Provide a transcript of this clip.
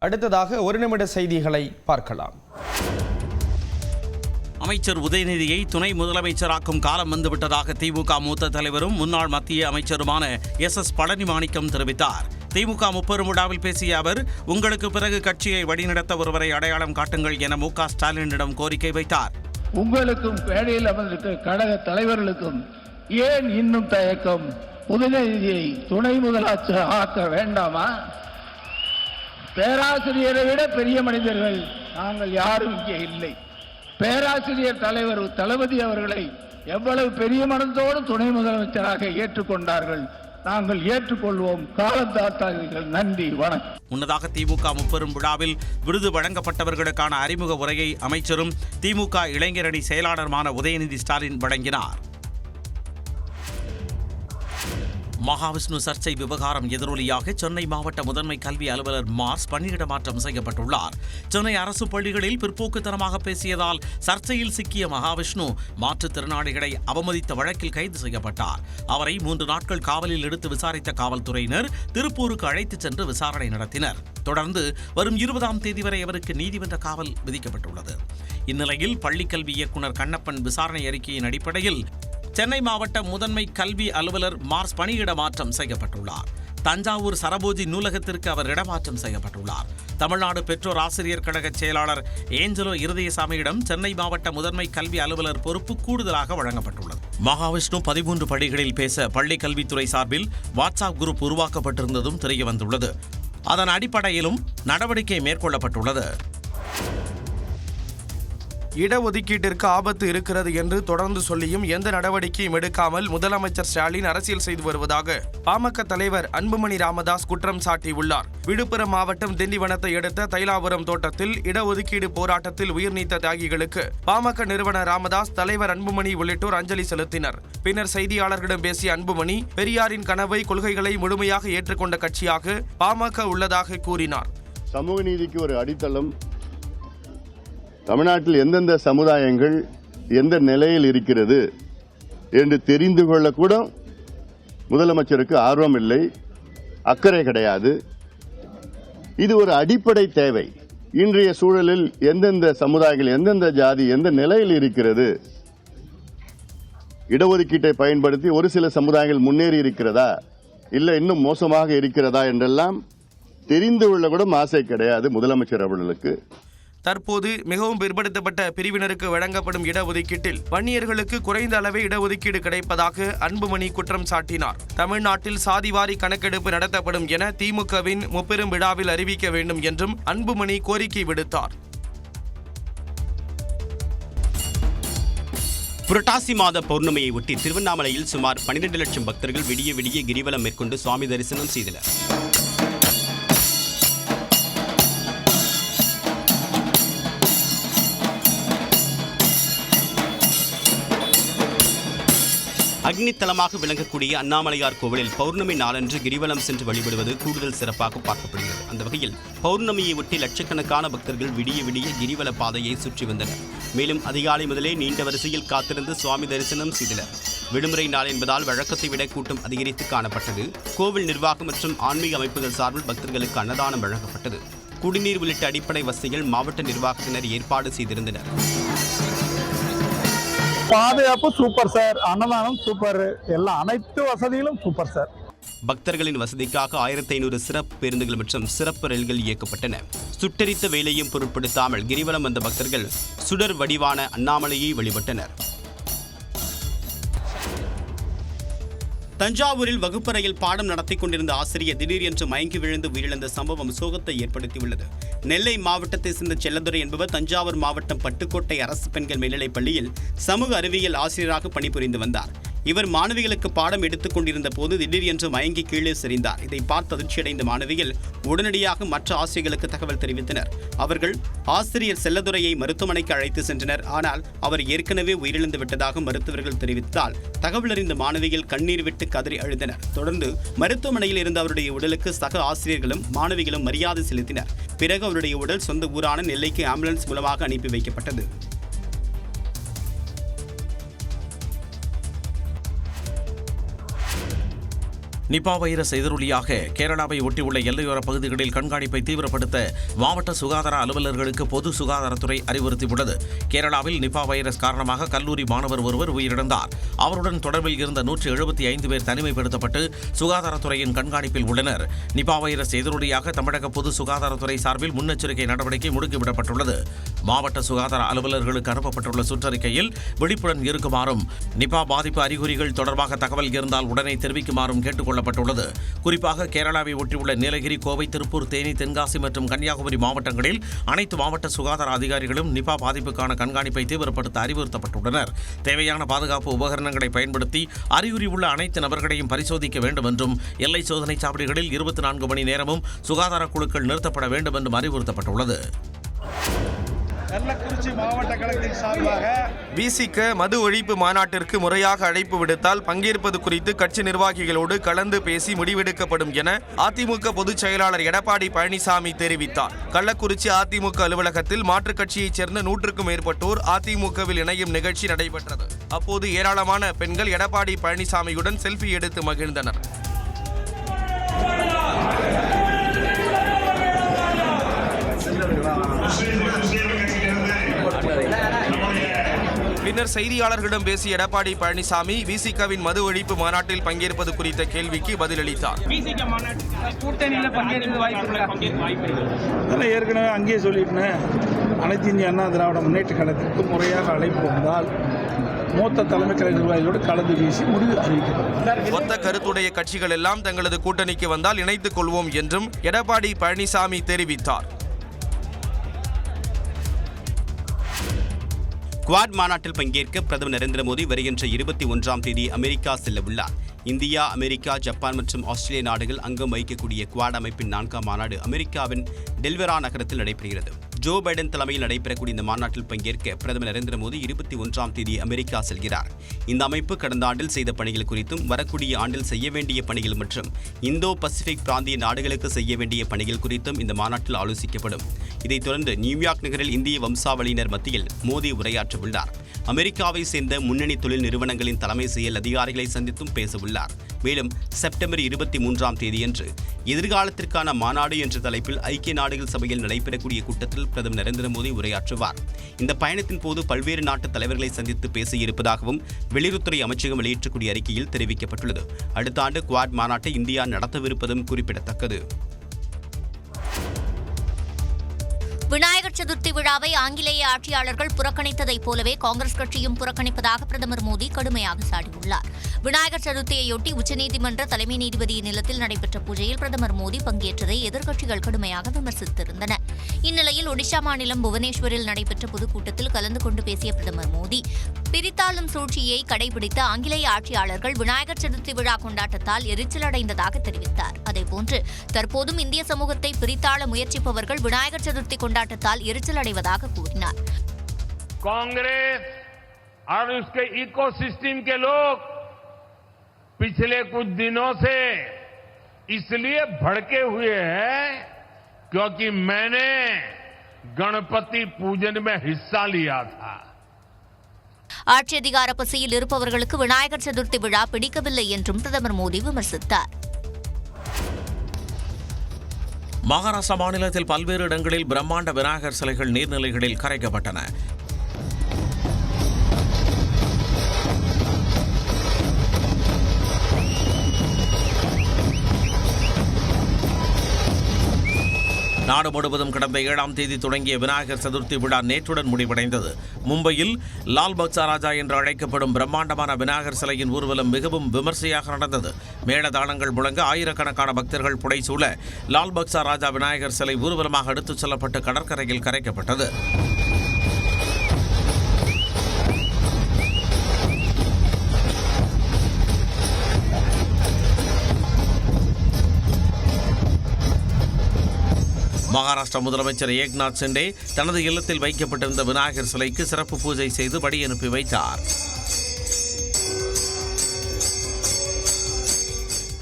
அடுத்ததாக ஒரு நிமிட செய்திகளை பார்க்கலாம். அமைச்சர் உதயநிதியை துணை முதலமைச்சராக்கும் காலம் வந்துவிட்டதாக திமுக மூத்த தலைவரும் முன்னாள் மத்திய அமைச்சருமான எஸ் பழனிமாணிக்கம் தெரிவித்தார். திமுக முப்பெரும் விழாவில் பேசிய அவர், உங்களுக்கு பிறகு கட்சியை வழிநடத்த ஒருவரை அடையாளம் காட்டுங்கள் என மு.க. ஸ்டாலினிடம் கோரிக்கை வைத்தார். உங்களுக்கும் பேடையில் அமர்ந்திருக்கிற கழக தலைவர்களுக்கும் ஏன் இன்னும் தயக்கம்? உதயநிதியை துணை முதலமைச்சர் ஆக்க வேண்டாமா? பேராசிரியரை விட பெரிய மனிதர்கள் நாங்கள் யாரும் இங்கே இல்லை. பேராசிரியர் தலைவர் தளபதி அவர்களை எவ்வளவு பெரிய மனத்தோடு துணை முதலமைச்சராக ஏற்றுக்கொண்டார்கள். நாங்கள் ஏற்றுக்கொள்வோம். காலத்தாத்தார்கள். நன்றி, வணக்கம். முன்னதாக திமுக முப்பெரும் விழாவில் விருது வழங்கப்பட்டவர்களுக்கான அறிமுக உரையை அமைச்சரும் திமுக இளைஞரணி செயலாளருமான உதயநிதி ஸ்டாலின் வழங்கினார். மகாவிஷ்ணு சர்ச்சை விவகாரம் எதிரொலியாக சென்னை மாவட்ட முதன்மை கல்வி அலுவலர் மார்ஸ் பணியிட மாற்றம் செய்யப்பட்டுள்ளார். சென்னை அரசு பள்ளிகளில் பிற்போக்குத்தனமாக பேசியதால் சர்ச்சையில் சிக்கிய மகாவிஷ்ணு மாற்றுத்திறனாளிகளை அவமதித்த வழக்கில் கைது செய்யப்பட்டார். அவரை 3 நாட்கள் காவலில் எடுத்து விசாரித்த காவல்துறையினர் திருப்பூருக்கு அழைத்துச் சென்று விசாரணை நடத்தினர். தொடர்ந்து வரும் 20ஆம் தேதி வரை அவருக்கு நீதிமன்ற காவல் விதிக்கப்பட்டுள்ளது. இந்நிலையில் பள்ளிக்கல்வி இயக்குநர் கண்ணப்பன் விசாரணை அறிக்கையின் அடிப்படையில் சென்னை மாவட்ட முதன்மை கல்வி அலுவலர் மார்ஸ் பணியிட மாற்றம் செய்யப்பட்டுள்ளார். தஞ்சாவூர் சரபோஜி நூலகத்திற்கு அவர் இடமாற்றம் செய்யப்பட்டுள்ளார். தமிழ்நாடு பெற்றோர் ஆசிரியர் கழக செயலாளர் ஏஞ்சலோ இருதயசாமியிடம் சென்னை மாவட்ட முதன்மை கல்வி அலுவலர் பொறுப்பு கூடுதலாக வழங்கப்பட்டுள்ளது. மகாவிஷ்ணு 13 பள்ளிகளில் பேச பள்ளி கல்வித்துறை சார்பில் வாட்ஸ்அப் குரூப் உருவாக்கப்பட்டிருந்ததும் தெரியவந்துள்ளது. அதன் அடிப்படையிலும் நடவடிக்கை மேற்கொள்ளப்பட்டுள்ளது. இடஒதுக்கீட்டிற்கு ஆபத்து இருக்கிறது என்று தொடர்ந்து சொல்லியும் எந்த நடவடிக்கையும் எடுக்காமல் முதலமைச்சர் ஸ்டாலின் அரசியல் செய்து வருவதாக பாமக தலைவர் அன்புமணி ராமதாஸ் குற்றம் சாட்டியுள்ளார். விழுப்புரம் மாவட்டம் திண்டிவனத்தை அடுத்த தைலாபுரம் தோட்டத்தில் இடஒதுக்கீடு போராட்டத்தில் உயிர் நீத்த தியாகிகளுக்கு பாமக நிறுவனர் ராமதாஸ், தலைவர் அன்புமணி உள்ளிட்டோர் அஞ்சலி செலுத்தினர். பின்னர் செய்தியாளர்களிடம் பேசிய அன்புமணி, பெரியாரின் கனவை, கொள்கைகளை முழுமையாக ஏற்றுக்கொண்ட கட்சியாக பாமக உள்ளதாக கூறினார். சமூக நீதிக்கு ஒரு அடித்தளம் தமிழ்நாட்டில் எந்தெந்த சமுதாயங்கள் எந்த நிலையில் இருக்கிறது என்று தெரிந்து கொள்ளக்கூட முதலமைச்சருக்கு ஆர்வம் இல்லை, அக்கறை கிடையாது. இது ஒரு அடிப்படை தேவை. இன்றைய சூழலில் எந்தெந்த சமுதாயங்கள் எந்தெந்த ஜாதி எந்த நிலையில் இருக்கிறது, இடஒதுக்கீட்டை பயன்படுத்தி ஒரு சில சமுதாயங்கள் முன்னேறி இருக்கிறதா இல்லை இன்னும் மோசமாக இருக்கிறதா என்றெல்லாம் தெரிந்து கொள்ள கூட ஆசை கிடையாது முதலமைச்சர் அவர்களுக்கு. தற்போது மிகவும் பிற்படுத்தப்பட்ட பிரிவினருக்கு வழங்கப்படும் இடஒதுக்கீட்டில் வன்னியர்களுக்கு குறைந்த அளவே இடஒதுக்கீடு கிடைப்பதாக அன்புமணி குற்றம் சாட்டினார். தமிழ்நாட்டில் சாதிவாரி கணக்கெடுப்பு நடத்தப்படும் என திமுகவின் முப்பெரும் விழாவில் அறிவிக்க வேண்டும் என்றும் அன்புமணி கோரிக்கை விடுத்தார். புரட்டாசி மாத பௌர்ணமியை ஒட்டி திருவண்ணாமலையில் சுமார் 12 லட்சம் பக்தர்கள் விடிய விடிய கிரிவலம் மேற்கொண்டு சுவாமி தரிசனம் செய்தனர். அக்னித்தலமாக விளங்கக்கூடிய அண்ணாமலையார் கோவிலில் பௌர்ணமி நாளன்று கிரிவலம் சென்று வழிபடுவது கூடுதல் சிறப்பாக பார்க்கப்படுகிறது. அந்த வகையில் பௌர்ணமியை ஒட்டி லட்சக்கணக்கான பக்தர்கள் விடிய விடிய கிரிவல பாதையை சுற்றி வந்தனர். மேலும் அதிகாலை முதலே நீண்ட வரிசையில் காத்திருந்து சுவாமி தரிசனம் செய்தனர். விடுமுறை நாள் என்பதால் வழக்கத்தை விட கூட்டம் அதிகரித்து காணப்பட்டது. கோவில் நிர்வாகம் மற்றும் ஆன்மீக அமைப்புகள் சார்பில் பக்தர்களுக்கு அன்னதானம் வழங்கப்பட்டது. குடிநீர் உள்ளிட்ட அடிப்படை வசதிகள் மாவட்ட நிர்வாகத்தினர் ஏற்பாடு செய்திருந்தனர். பாதுகாப்பு சூப்பர் சார், அன்னதானம் சூப்பர், எல்லாம் அனைத்து வசதிகளும் சூப்பர் சார். பக்தர்களின் வசதிக்காக 1500 சிறப்பு பேருந்துகள் மற்றும் சிறப்பு ரயில்கள் இயக்கப்பட்டன. சுட்டெரித்த வேலையும் பொருட்படுத்தாமல் கிரிவலம் வந்த பக்தர்கள் சுடர் வடிவான அண்ணாமலையை வழிபட்டனர். தஞ்சாவூரில் வகுப்பறையில் பாடம் நடத்தி கொண்டிருந்த ஆசிரியர் திடீரென்று மயங்கி விழுந்து உயிரிழந்த சம்பவம் சோகத்தை ஏற்படுத்தியுள்ளது. நெல்லை மாவட்டத்தை சேர்ந்த செல்லதுரை என்பவர் தஞ்சாவூர் மாவட்டம் பட்டுக்கோட்டை அரசு பெண்கள் மேல்நிலைப் பள்ளியில் சமூக அறிவியல் ஆசிரியராக பணிபுரிந்து வந்தார். இவர் மாணவிகளுக்கு பாடம் எடுத்துக் கொண்டிருந்த போது திடீரென்று மயங்கி கீழே சரிந்தார். இதை பார்த்து அதிர்ச்சியடைந்த மாணவிகள் உடனடியாக மற்ற ஆசிரியர்களுக்கு தகவல் தெரிவித்தனர். அவர்கள் ஆசிரியர் செல்லதுரையை மருத்துவமனைக்கு அழைத்து சென்றனர். ஆனால் அவர் ஏற்கனவே உயிரிழந்து விட்டதாக மருத்துவர்கள் தெரிவித்தால் தகவல் அறிந்த மாணவிகள் கண்ணீர் விட்டு கதறி அழுதனர். தொடர்ந்து மருத்துவமனையில் இருந்த அவருடைய உடலுக்கு சக ஆசிரியர்களும் மாணவிகளும் மரியாதை செலுத்தினர். பிறகு அவருடைய உடல் சொந்த ஊரான நெல்லைக்கு ஆம்புலன்ஸ் மூலமாக அனுப்பி வைக்கப்பட்டது. நிபா வைரஸ் எதிரொலியாக கேரளாவை ஒட்டியுள்ள எல்லையோர பகுதிகளில் கண்காணிப்பை தீவிரப்படுத்த மாவட்ட சுகாதார அலுவலர்களுக்கு பொது சுகாதாரத்துறை அறிவுறுத்தியுள்ளது. கேரளாவில் நிபா வைரஸ் காரணமாக கல்லூரி மாணவர் ஒருவர் உயிரிழந்தார். அவருடன் தொடர்பில் இருந்த 175 பேர் தனிமைப்படுத்தப்பட்டு சுகாதாரத்துறையின் கண்காணிப்பில் உள்ளனர். நிபா வைரஸ் எதிரொலியாக தமிழக பொது சுகாதாரத்துறை சார்பில் முன்னெச்சரிக்கை நடவடிக்கை முடுக்கிவிடப்பட்டுள்ளது. மாவட்ட சுகாதார அலுவலர்களுக்கு அனுப்பப்பட்டுள்ள சுற்றறிக்கையில் விழிப்புடன் இருக்குமாறும், நிபா பாதிப்பு அறிகுறிகள் தொடர்பாக தகவல் இருந்தால் உடனே தெரிவிக்குமாறும் கேட்டுக் கொள்ளப்பட்டுள்ளது. குறிப்பாக கேரளாவை ஒட்டியுள்ள நீலகிரி, கோவை, திருப்பூர், தேனி, தென்காசி மற்றும் கன்னியாகுமரி மாவட்டங்களில் அனைத்து மாவட்ட சுகாதார அதிகாரிகளும் நிபா பாதிப்புக்கான கண்காணிப்பை தீவிரப்படுத்த அறிவுறுத்தப்பட்டுள்ளனர். தேவையான பாதுகாப்பு உபகரணங்களை பயன்படுத்தி அறிகுறி உள்ள அனைத்து நபர்களையும் பரிசோதிக்க வேண்டும் என்றும், எல்லை சோதனை சாவடிகளில் 24 மணி நேரமும் சுகாதார குழுக்கள் நிறுத்தப்பட வேண்டும் என்றும் அறிவுறுத்தப்பட்டுள்ளது. கள்ளக்குறிச்சி மாவட்ட கழகத்தின் சார்பாக விசிக மது ஒழிப்பு மாநாட்டிற்கு முறையாக அழைப்பு விடுத்தால் பங்கேற்பது குறித்து கட்சி நிர்வாகிகளோடு கலந்து பேசி முடிவெடுக்கப்படும் என அதிமுக பொதுச் செயலாளர் எடப்பாடி பழனிசாமி தெரிவித்தார். கள்ளக்குறிச்சி அதிமுக அலுவலகத்தில் மாற்றுக் கட்சியைச் சேர்ந்த 100க்கும் மேற்பட்டோர் அதிமுகவில் இணையும் நிகழ்ச்சி நடைபெற்றது. அப்போது ஏராளமான பெண்கள் எடப்பாடி பழனிசாமியுடன் செல்ஃபி எடுத்து மகிழ்ந்தனர். பின்னர் செய்தியாளர்களிடம் பேசிய எடப்பாடி பழனிசாமி விசிகவின் மது ஒழிப்பு மாநாட்டில் பங்கேற்பது குறித்த கேள்விக்கு பதிலளித்தார். ஏற்கனவே அங்கேயே சொல்லிட்டேன், அனைத்து இந்திய அண்ணா திராவிட முன்னேற்ற கழகத்திற்கு முறையாக அழைப்பு வந்தால் மூத்த தலைமை கழக நிர்வாகிகளோடு கலந்து பேசி முடிவு அறிவிக்கிறார். மொத்த கருத்துடைய கட்சிகள் எல்லாம் தங்களது கூட்டணிக்கு வந்தால் இணைத்துக் கொள்வோம் என்றும் எடப்பாடி பழனிசாமி தெரிவித்தார். குவாட் மாநாட்டில் பங்கேற்க பிரதமர் நரேந்திர மோடி வருகின்ற 21ஆம் தேதி அமெரிக்கா செல்ல உள்ளார். இந்தியா, அமெரிக்கா, ஜப்பான் மற்றும் ஆஸ்திரேலிய நாடுகள் அங்கம் வகிக்கக்கூடிய குவாட் அமைப்பின் 4ஆம் மாநாடு அமெரிக்காவின் டெல்வரா நகரத்தில் நடைபெறுகிறது. ஜோ பைடன் தலைமையில் நடைபெறக்கூடிய இந்த மாநாட்டில் பங்கேற்க பிரதமர் நரேந்திர மோடி 21ஆம் தேதி அமெரிக்கா செல்கிறார். இந்த அமைப்பு கடந்த ஆண்டில் செய்த பணிகள் குறித்தும், வரக்கூடிய ஆண்டில் செய்ய வேண்டிய பணிகள் மற்றும் இந்தோ பசிபிக் பிராந்திய நாடுகளுக்கு செய்ய வேண்டிய பணிகள் குறித்தும் இந்த மாநாட்டில் ஆலோசிக்கப்படும். இதைத் தொடர்ந்து நியூயார்க் நகரில் இந்திய வம்சாவளியினர் மத்தியில் மோடி உரையாற்ற உள்ளார். அமெரிக்காவை சேர்ந்த முன்னணி தொழில் நிறுவனங்களின் தலைமை செயல் அதிகாரிகளை சந்தித்தும் பேச உள்ளார். மேலும் செப்டம்பர் 23ஆம் தேதியன்று எதிர்காலத்திற்கான மாநாடு என்ற தலைப்பில் ஐக்கிய நாடுகள் சபையில் நடைபெறக்கூடிய கூட்டத்தில் பிரதமர் நரேந்திர மோடி உரையாற்றுவார். இந்த பயணத்தின் போது பல்வேறு நாட்டு தலைவர்களை சந்தித்து பேசியிருப்பதாகவும் வெளியுறவுத்துறை அமைச்சகம் வெளியிட்டக்கூடிய அறிக்கையில் தெரிவிக்கப்பட்டுள்ளது. அடுத்த ஆண்டு குவாட் மாநாட்டை இந்தியா நடத்தவிருப்பதும் குறிப்பிடத்தக்கது. விநாயகர் சதுர்த்தி விழாவை ஆங்கிலேய ஆட்சியாளர்கள் புறக்கணித்ததைப் போலவே காங்கிரஸ் கட்சியும் புறக்கணிப்பதாக பிரதமர் மோடி கடுமையாக சாடியுள்ளார். விநாயகர் சதுர்த்தியையொட்டி உச்சநீதிமன்ற தலைமை நீதிபதியின் இல்லத்தில் நடைபெற்ற பூஜையில் பிரதமர் மோடி பங்கேற்றதை எதிர்க்கட்சிகள் கடுமையாக விமர்சித்திருந்தன. இந்நிலையில் ஒடிஷா மாநிலம் புவனேஸ்வரில் நடைபெற்ற பொதுக்கூட்டத்தில் கலந்து கொண்டு பேசிய பிரதமர் மோடி, பிரித்தாளும் சூழ்ச்சியை கடைபிடித்த ஆங்கிலேய ஆட்சியாளர்கள் விநாயகர் சதுர்த்தி விழா கொண்டாட்டத்தால் எரிச்சலடைந்ததாக தெரிவித்தார். அதேபோன்று தற்போதும் இந்திய சமூகத்தை பிரித்தாள முயற்சிப்பவர்கள் விநாயகர் சதுர்த்தி கொண்டாட்டத்தால் எரிச்சல் அடைவதாக கூறினார். कांग्रेस और उसके इकोसिस्टम के लोग पिछले कुछ दिनों से इसलिए भड़के हुए हैं क्योंकि मैंने गणपति पूजन में हिस्सा लिया था. ஆட்சி அதிகார பசியில் இருப்பவர்களுக்கு விநாயகர் சதுர்த்தி விழா பிடிக்கவில்லை என்றும் பிரதமர் மோடி விமர்சித்தார். மகாராஷ்டிரா மாநிலத்தில் பல்வேறு இடங்களில் பிரம்மாண்ட விநாயகர் சிலைகள் நீர்நிலைகளில் கரைக்கப்பட்டன. நாடு முழுவதும் கடந்த 7ஆம் தேதி தொடங்கிய விநாயகர் சதுர்த்தி விழா நேற்றுடன் முடிவடைந்தது. மும்பையில் லால் பக்சா ராஜா என்று அழைக்கப்படும் பிரம்மாண்டமான விநாயகர் சிலையின் ஊர்வலம் மிகவும் விமர்சையாக நடந்தது. மேளதாளங்கள் முழங்க ஆயிரக்கணக்கான பக்தர்கள் புடைசூழ லால் பக்சா ராஜா விநாயகர் சிலை ஊர்வலமாக எடுத்துச் செல்லப்பட்டு கடற்கரையில் கரைக்கப்பட்டது. மகாராஷ்டிரா முதலமைச்சர் ஏக்நாத் சிண்டே தனது இல்லத்தில் வைக்கப்பட்டிருந்த விநாயகர் சிலைக்கு சிறப்பு பூஜை செய்து வழி அனுப்பி வைத்தார்.